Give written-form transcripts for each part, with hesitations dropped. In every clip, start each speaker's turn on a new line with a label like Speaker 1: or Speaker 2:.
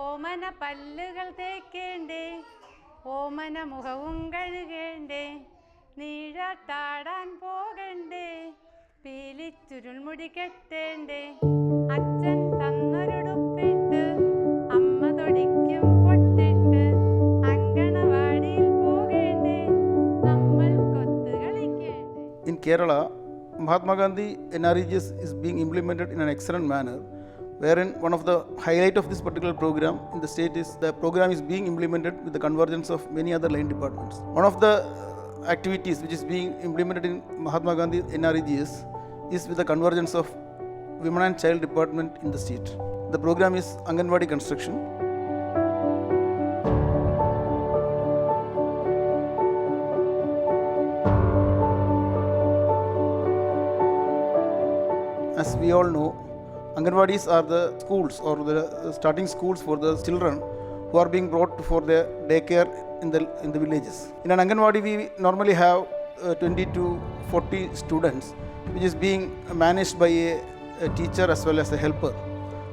Speaker 1: ഓമന പല്ലുകൾ തേക്കേണ്ടേ, ഓമന മുഖവും കഴുകേണ്ടേ, നീഴാട്ടാടാൻ പോകണ്ടേ, പീലിച്ചുരുൾമുടി കെട്ടേണ്ടേ, അച്ഛൻ തന്നൊരുടുപ്പിട്ട് അമ്മ തൊടിക്കും പൊട്ടിട്ട് അങ്കണവാടിയിൽ പോകേണ്ടേ, നമ്മൾ കൊത്ത് കളിക്കേണ്ടേ.
Speaker 2: In Kerala, Mahatma Gandhi NREGS is being implemented in an excellent manner, wherein one of the highlight of this particular program in the state is the program is being implemented with the convergence of many other line departments. One of the activities which is being implemented in Mahatma Gandhi NREGS is with the convergence of Women and Child Department in the state. The program is Anganwadi construction. As we all know, Anganwadis are the schools or the starting schools for the children who are being brought for their daycare in the villages. In an Anganwadi, we normally have 20 to 40 students, which is being managed by a teacher as well as a helper.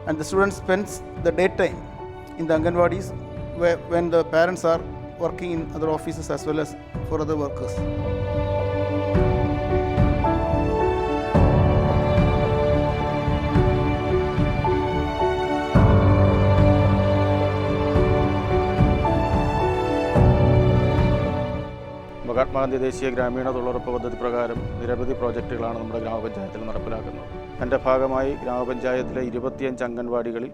Speaker 2: And the students spends the daytime in the Anganwadis when the parents are working in other offices as well as for other workers.
Speaker 3: Mahatma Gandhi ദേശീയ ഗ്രാമീണ തൊഴിലുറപ്പ് പദ്ധതി പ്രകാരം നിരവധി പ്രോജക്റ്റുകളാണ് നമ്മുടെ ഗ്രാമപഞ്ചായത്തിൽ നടപ്പിലാക്കുന്നത്. അതിൻ്റെ ഭാഗമായി ഗ്രാമപഞ്ചായത്തിലെ 25 അംഗൻവാടികളിൽ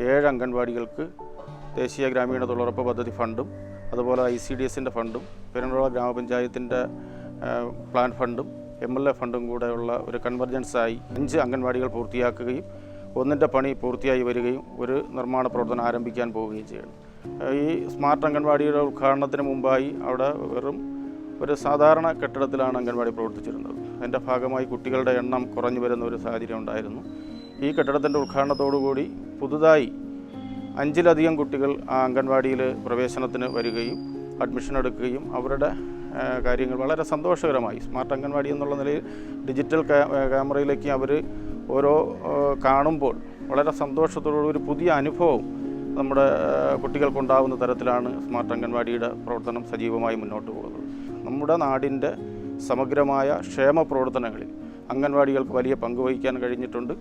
Speaker 3: 7 അംഗൻവാടികൾക്ക് ദേശീയ ഗ്രാമീണ തൊഴിലുറപ്പ് പദ്ധതി ഫണ്ടും അതുപോലെ ICDSൻ്റെ ഫണ്ടും പെരുമ്പുഴ ഗ്രാമപഞ്ചായത്തിൻ്റെ പ്ലാൻ ഫണ്ടും MLA ഫണ്ടും കൂടെയുള്ള ഒരു കൺവർജൻസായി 5 അംഗൻവാടികൾ പൂർത്തിയാക്കുകയും ഒന്നിൻ്റെ പണി പൂർത്തിയായി വരികയും ഒരു നിർമ്മാണ പ്രവർത്തനം ആരംഭിക്കാൻ പോവുകയും ചെയ്യണം. ഈ സ്മാർട്ട് അംഗൻവാടിയുടെ ഉദ്ഘാടനത്തിന് മുമ്പായി അവിടെ വെറും ഒരു സാധാരണ കെട്ടിടത്തിലാണ് അംഗൻവാടി പ്രവർത്തിച്ചിരുന്നത്. അതിൻ്റെ ഭാഗമായി കുട്ടികളുടെ എണ്ണം കുറഞ്ഞു വരുന്ന ഒരു സാഹചര്യം ഉണ്ടായിരുന്നു. ഈ കെട്ടിടത്തിൻ്റെ ഉദ്ഘാടനത്തോടുകൂടി പുതുതായി 5ലധികം കുട്ടികൾ ആ അംഗൻവാടിയിൽ പ്രവേശനത്തിന് വരികയും അഡ്മിഷൻ എടുക്കുകയും അവരുടെ കാര്യങ്ങൾ വളരെ സന്തോഷകരമായി സ്മാർട്ട് അംഗൻവാടി എന്നുള്ള നിലയിൽ ഡിജിറ്റൽ ക്യാമറയിലേക്ക് അവർ ഓരോ കാണുമ്പോൾ വളരെ സന്തോഷത്തോടുള്ള ഒരു പുതിയ അനുഭവം നമ്മുടെ കുട്ടികൾക്കുണ്ടാകുന്ന തരത്തിലാണ് സ്മാർട്ട് അംഗൻവാടിയുടെ പ്രവർത്തനം സജീവമായി മുന്നോട്ട് പോകുന്നത്. നമ്മുടെ നാടിൻ്റെ സമഗ്രമായ ക്ഷേമ പ്രവർത്തനങ്ങളിൽ അംഗൻവാടികൾക്ക് വലിയ പങ്ക് വഹിക്കാൻ കഴിഞ്ഞിട്ടുണ്ട്.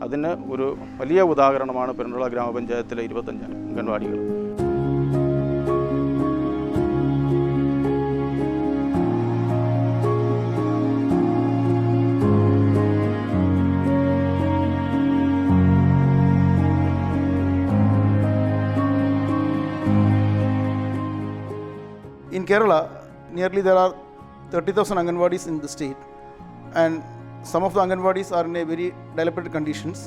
Speaker 3: അതിന് ഒരു വലിയ ഉദാഹരണമാണ് പെരുമ്പുഴ ഗ്രാമപഞ്ചായത്തിലെ 25 അംഗൻവാടികൾ.
Speaker 2: In Kerala, nearly there are 30,000 Anganwadis in the state, and some of the Anganwadis are in a very dilapidated conditions,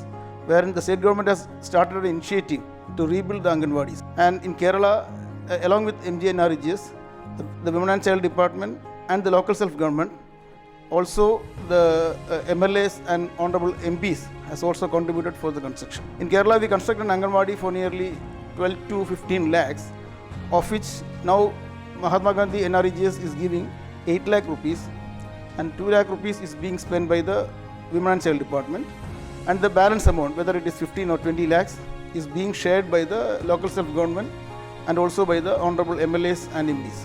Speaker 2: wherein the state government has started an initiative to rebuild the Anganwadis. And in Kerala, along with MGNREGS, the Women and Child Department and the local self-government, also the MLAs and honorable MPs has also contributed for the construction. In Kerala, we constructed an Anganwadi for nearly 12 to 15 lakhs, of which now Mahatma Gandhi NREGS is giving 8 lakh rupees, and 2 lakh rupees is being spent by the Women and Child Department, and the balance amount, whether it is 15 or 20 lakhs, is being shared by the local self-government and also by the honorable MLAs and MPs.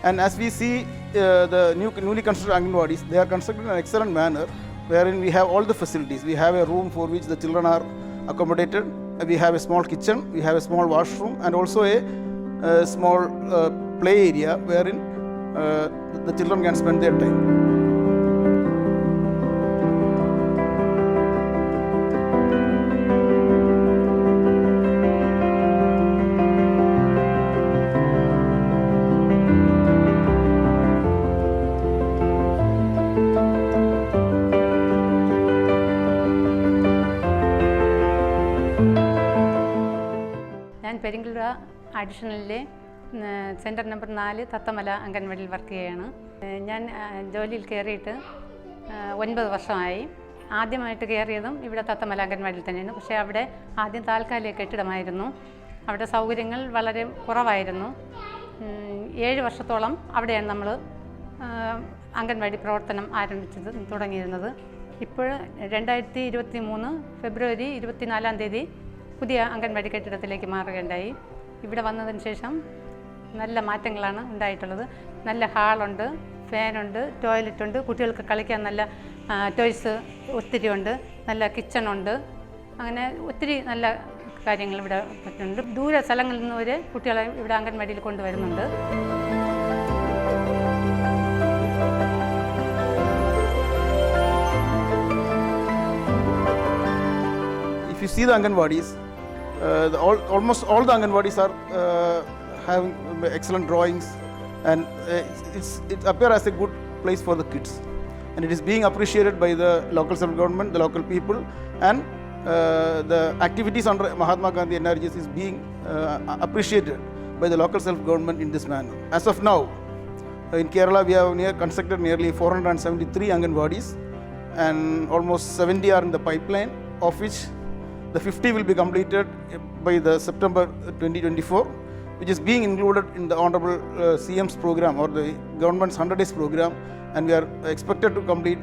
Speaker 2: And as we see the newly constructed Anganwadis, they are constructed in an excellent manner, wherein we have all the facilities. We have a room for which the children are accommodated, we have a small kitchen, we have a small washroom, and also a small play area wherein the children can spend their time.
Speaker 1: ഞാൻ പെരിങ്ങുള അഡീഷണലിലെ centre number 4 Thathamala അംഗൻവാടിയിൽ work ചെയ്യുകയാണ്. ഞാൻ ജോലിയിൽ കയറിയിട്ട് 9 വർഷമായി. ആദ്യമായിട്ട് കയറിയതും ഇവിടെ തത്തമല അംഗൻവാടിയിൽ തന്നെയാണ്. പക്ഷേ അവിടെ ആദ്യം താൽക്കാലിക കെട്ടിടമായിരുന്നു. അവിടെ സൗകര്യങ്ങൾ വളരെ കുറവായിരുന്നു. 7 വർഷത്തോളം അവിടെയാണ് നമ്മൾ അംഗൻവാടി പ്രവർത്തനം തുടങ്ങിയിരുന്നത്. ഇപ്പോൾ 2023 ഫെബ്രുവരി 24 പുതിയ അംഗൻവാടി കെട്ടിടത്തിലേക്ക് മാറുകയുണ്ടായി. ഇവിടെ വന്നതിന് ശേഷം നല്ല മാറ്റങ്ങളാണ് ഉണ്ടായിട്ടുള്ളത്. നല്ല ഹാളുണ്ട്, ഫാനുണ്ട്, ടോയ്ലറ്റുണ്ട്, കുട്ടികൾക്ക് കളിക്കാൻ നല്ല ടോയ്സ് ഒത്തിരി ഉണ്ട്, നല്ല കിച്ചണുണ്ട്. അങ്ങനെ ഒത്തിരി നല്ല കാര്യങ്ങൾ ഇവിടെ പറ്റുന്നുണ്ട്. ദൂര സ്ഥലങ്ങളിൽ നിന്ന് വരെ കുട്ടികളെ ഇവിടെ അംഗൻവാടിയിൽ കൊണ്ടുവരുന്നുണ്ട്.
Speaker 2: If you see the Anganwadis, almost all the Anganwadis are having excellent drawings, and it appears as a good place for the kids, and it is being appreciated by the local self-government, the local people, and the activities under Mahatma Gandhi NRGS is being appreciated by the local self-government in this manner. As of now, in Kerala we have constructed nearly 473 Anganwadis, and almost 70 are in the pipeline, of which the 50 will be completed by the September 2024, which is being included in the Honorable CM's program or the government's 100 days program, and we are expected to complete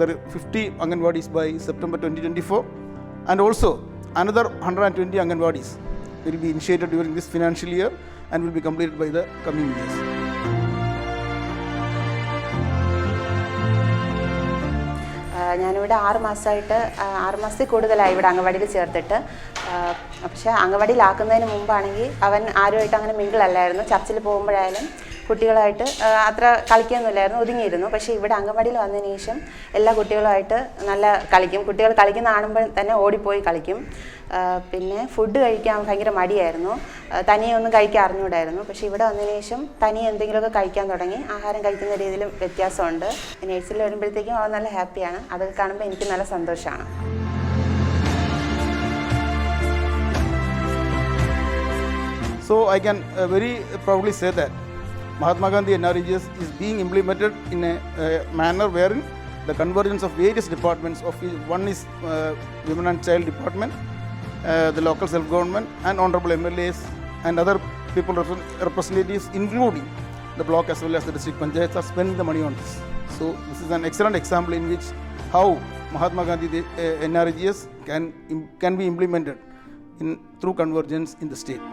Speaker 2: the 50 Anganwadis by September 2024, and also another 120 Anganwadis will be initiated during this financial year and will be completed by the coming years.
Speaker 4: ഞാനിവിടെ 6 മാസത്തിൽ കൂടുതലായി ഇവിടെ അംഗൻവാടിയിൽ ചേർത്തിട്ട്. പക്ഷേ അംഗൻവാടിയിലാക്കുന്നതിന് മുമ്പാണെങ്കിൽ അവൻ ആരുമായിട്ട് അങ്ങനെ മിങ്കിളല്ലായിരുന്നു. ചർച്ചിൽ പോകുമ്പോഴായാലും കുട്ടികളായിട്ട് അത്ര കളിക്കുകയൊന്നുമില്ലായിരുന്നു, ഒതുങ്ങിയിരുന്നു. പക്ഷേ ഇവിടെ അംഗൻവാടിയിൽ വന്നതിന് ശേഷം എല്ലാ കുട്ടികളുമായിട്ട് നല്ല കളിക്കും. കുട്ടികൾ കളിക്കുന്ന കാണുമ്പോൾ തന്നെ ഓടിപ്പോയി കളിക്കും. പിന്നെ ഫുഡ് കഴിക്കാൻ ഭയങ്കര മടിയായിരുന്നു, തനിയെ ഒന്നും കഴിക്കാൻ അറിഞ്ഞുകൂടായിരുന്നു. പക്ഷേ ഇവിടെ വന്നതിന് ശേഷം തനിയെ എന്തെങ്കിലുമൊക്കെ കഴിക്കാൻ തുടങ്ങി. ആഹാരം കഴിക്കുന്ന രീതിയിലും വ്യത്യാസമുണ്ട്. നേഴ്സറിൽ വരുമ്പോഴത്തേക്കും അവൻ നല്ല ഹാപ്പിയാണ്. അതൊക്കെ കാണുമ്പോൾ എനിക്ക് നല്ല സന്തോഷമാണ്.
Speaker 2: So I can very proudly say that Mahatma Gandhi NRGS is being implemented in a manner wherein the convergence of various departments of one is Women and Child Department, the local self-government, and honorable MLAs and other people representatives, including the block as well as the district panchayats, are spending the money on this. So this is an excellent example in which how Mahatma Gandhi NRGS can be implemented through convergence in the state.